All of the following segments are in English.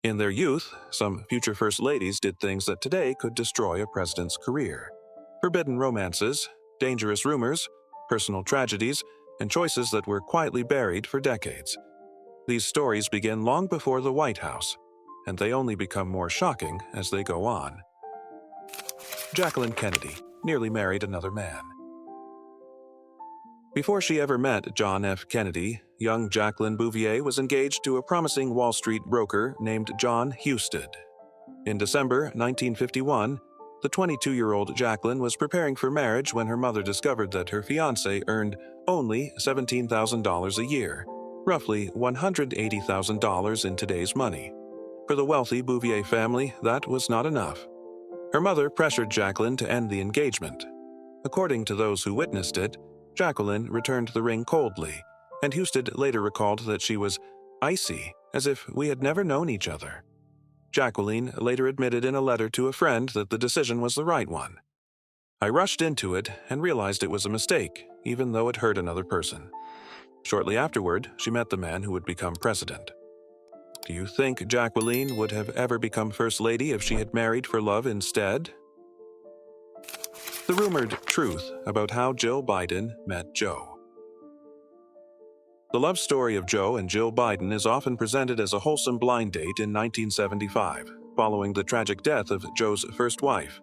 In their youth, some future first ladies did things that today could destroy a president's career. Forbidden romances, dangerous rumors, personal tragedies, and choices that were quietly buried for decades. These stories begin long before the White House, and they only become more shocking as they go on. Jacqueline Kennedy nearly married another man. Before she ever met John F. Kennedy, young Jacqueline Bouvier was engaged to a promising Wall Street broker named John Husted. In December 1951, the 22-year-old Jacqueline was preparing for marriage when her mother discovered that her fiancé earned only $17,000 a year, roughly $180,000 in today's money. For the wealthy Bouvier family, that was not enough. Her mother pressured Jacqueline to end the engagement. According to those who witnessed it, Jacqueline returned the ring coldly, and Husted later recalled that she was icy, as if we had never known each other. Jacqueline later admitted in a letter to a friend that the decision was the right one. "I rushed into it and realized it was a mistake, even though it hurt another person." Shortly afterward, she met the man who would become president. Do you think Jacqueline would have ever become First Lady if she had married for love instead? The rumored truth about how Jill Biden met Joe. The love story of Joe and Jill Biden is often presented as a wholesome blind date in 1975, following the tragic death of Joe's first wife.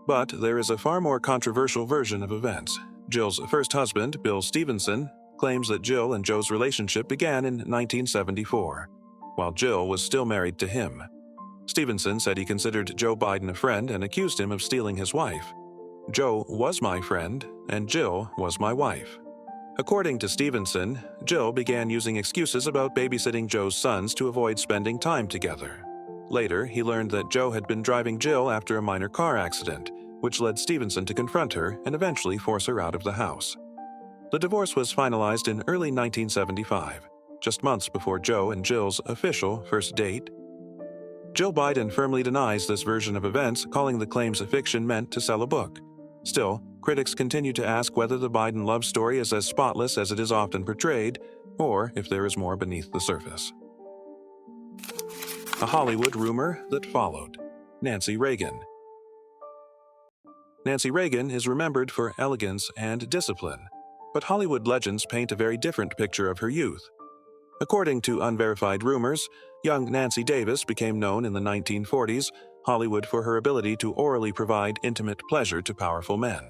But there is a far more controversial version of events. Jill's first husband, Bill Stevenson, claims that Jill and Joe's relationship began in 1974, while Jill was still married to him. Stevenson said he considered Joe Biden a friend and accused him of stealing his wife. "Joe was my friend, and Jill was my wife." According to Stevenson, Jill began using excuses about babysitting Joe's sons to avoid spending time together. Later, he learned that Joe had been driving Jill after a minor car accident, which led Stevenson to confront her and eventually force her out of the house. The divorce was finalized in early 1975, just months before Joe and Jill's official first date. Jill Biden firmly denies this version of events, calling the claims a fiction meant to sell a book. Still, critics continue to ask whether the Biden love story is as spotless as it is often portrayed, or if there is more beneath the surface. A Hollywood rumor that followed. Nancy Reagan. Nancy Reagan is remembered for elegance and discipline, but Hollywood legends paint a very different picture of her youth. According to unverified rumors, young Nancy Davis became known in the 1940s Hollywood for her ability to orally provide intimate pleasure to powerful men.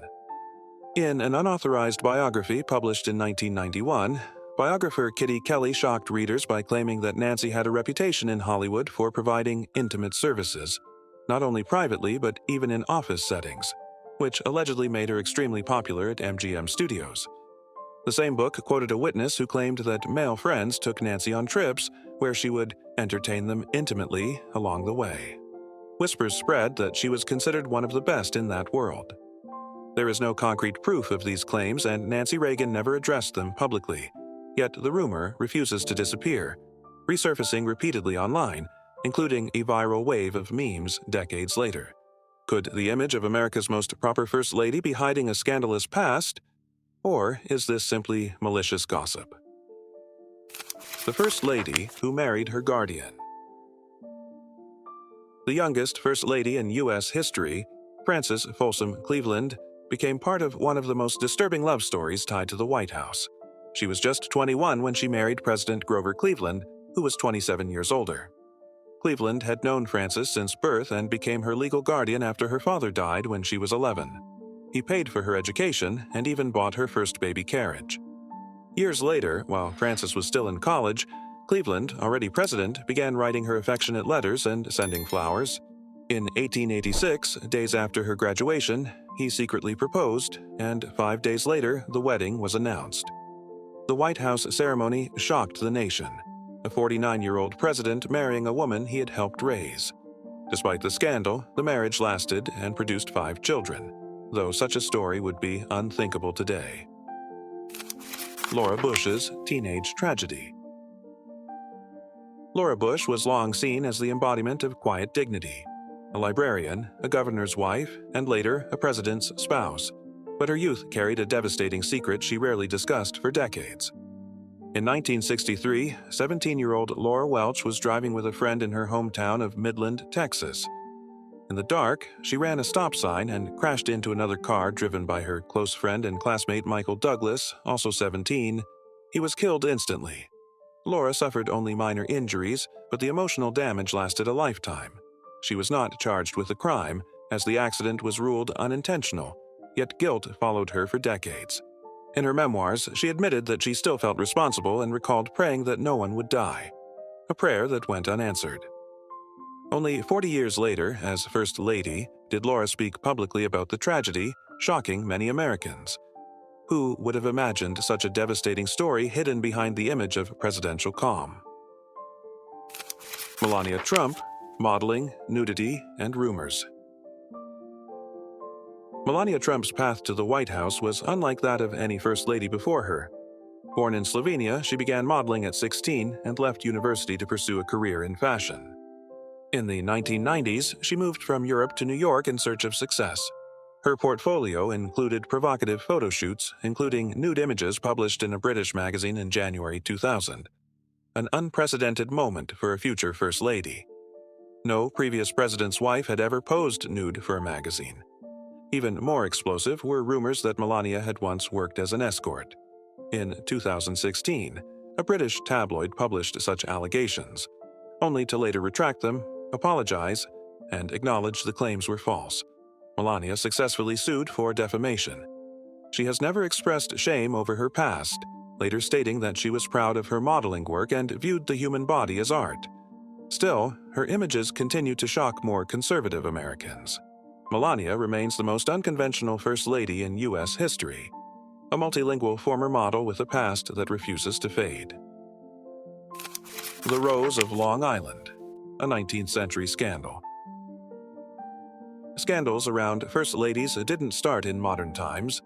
In an unauthorized biography published in 1991, biographer Kitty Kelly shocked readers by claiming that Nancy had a reputation in Hollywood for providing intimate services, not only privately but even in office settings, which allegedly made her extremely popular at MGM Studios. The same book quoted a witness who claimed that male friends took Nancy on trips where she would entertain them intimately along the way. Whispers spread that she was considered one of the best in that world. There is no concrete proof of these claims, and Nancy Reagan never addressed them publicly. Yet the rumor refuses to disappear, resurfacing repeatedly online, including a viral wave of memes decades later. Could the image of America's most proper First Lady be hiding a scandalous past? Or is this simply malicious gossip? The First Lady who married her guardian. The youngest First Lady in U.S. history, Frances Folsom Cleveland, became part of one of the most disturbing love stories tied to the White House. She was just 21 when she married President Grover Cleveland, who was 27 years older. Cleveland had known Frances since birth and became her legal guardian after her father died when she was 11. He paid for her education and even bought her first baby carriage. Years later, while Frances was still in college, Cleveland, already president, began writing her affectionate letters and sending flowers. In 1886, days after her graduation, he secretly proposed, and 5 days later, the wedding was announced. The White House ceremony shocked the nation, a 49-year-old president marrying a woman he had helped raise. Despite the scandal, the marriage lasted and produced 5 children, though such a story would be unthinkable today. Laura Bush's teenage tragedy. Laura Bush was long seen as the embodiment of quiet dignity, a librarian, a governor's wife, and later a president's spouse, but her youth carried a devastating secret she rarely discussed for decades. In 1963, 17-year-old Laura Welch was driving with a friend in her hometown of Midland, Texas. In the dark, she ran a stop sign and crashed into another car driven by her close friend and classmate Michael Douglas, also 17. He was killed instantly. Laura suffered only minor injuries, but the emotional damage lasted a lifetime. She was not charged with the crime, as the accident was ruled unintentional, yet guilt followed her for decades. In her memoirs, she admitted that she still felt responsible and recalled praying that no one would die, a prayer that went unanswered. Only 40 years later, as First Lady, did Laura speak publicly about the tragedy, shocking many Americans. Who would have imagined such a devastating story hidden behind the image of presidential calm? Melania Trump, modeling, nudity, and rumors. Melania Trump's path to the White House was unlike that of any First Lady before her. Born in Slovenia, she began modeling at 16 and left university to pursue a career in fashion. In the 1990s, she moved from Europe to New York in search of success. Her portfolio included provocative photo shoots, including nude images published in a British magazine in January 2000. An unprecedented moment for a future First Lady. No previous president's wife had ever posed nude for a magazine. Even more explosive were rumors that Melania had once worked as an escort. In 2016, a British tabloid published such allegations, only to later retract them, apologize, and acknowledge the claims were false. Melania successfully sued for defamation. She has never expressed shame over her past, later stating that she was proud of her modeling work and viewed the human body as art. Still, her images continue to shock more conservative Americans. Melania remains the most unconventional First Lady in U.S. history, a multilingual former model with a past that refuses to fade. The Rose of Long Island, a 19th century scandal. Scandals around First Ladies didn't start in modern times.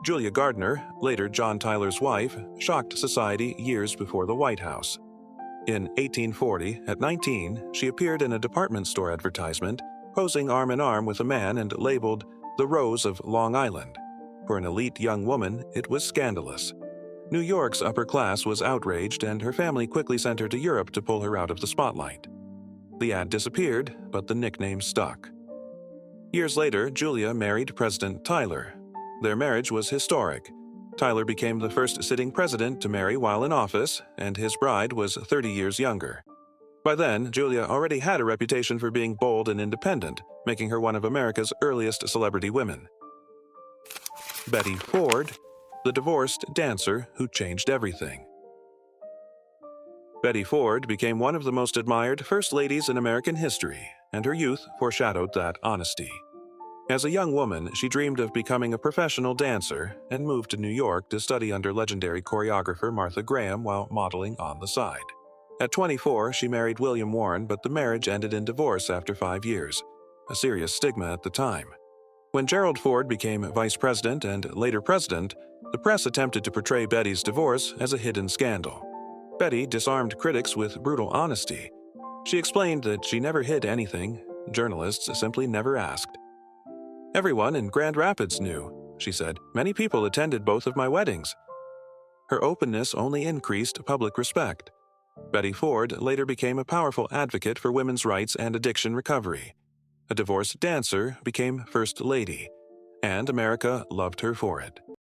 Julia Gardner, later John Tyler's wife, shocked society years before the White House. In 1840, at 19, she appeared in a department store advertisement, posing arm in arm with a man and labeled the Rose of Long Island. For an elite young woman, it was scandalous. New York's upper class was outraged, and her family quickly sent her to Europe to pull her out of the spotlight. The ad disappeared, but the nickname stuck. Years later, Julia married President Tyler. Their marriage was historic. Tyler became the first sitting president to marry while in office, and his bride was 30 years younger. By then, Julia already had a reputation for being bold and independent, making her one of America's earliest celebrity women. Betty Ford, the divorced dancer who changed everything. Betty Ford became one of the most admired First Ladies in American history, and her youth foreshadowed that honesty. As a young woman, she dreamed of becoming a professional dancer and moved to New York to study under legendary choreographer Martha Graham while modeling on the side. At 24, she married William Warren, but the marriage ended in divorce after 5 years, a serious stigma at the time. When Gerald Ford became vice president and later president, the press attempted to portray Betty's divorce as a hidden scandal. Betty disarmed critics with brutal honesty. She explained that she never hid anything, journalists simply never asked. "Everyone in Grand Rapids knew," she said. "Many people attended both of my weddings." Her openness only increased public respect. Betty Ford later became a powerful advocate for women's rights and addiction recovery. A divorced dancer became First Lady, and America loved her for it.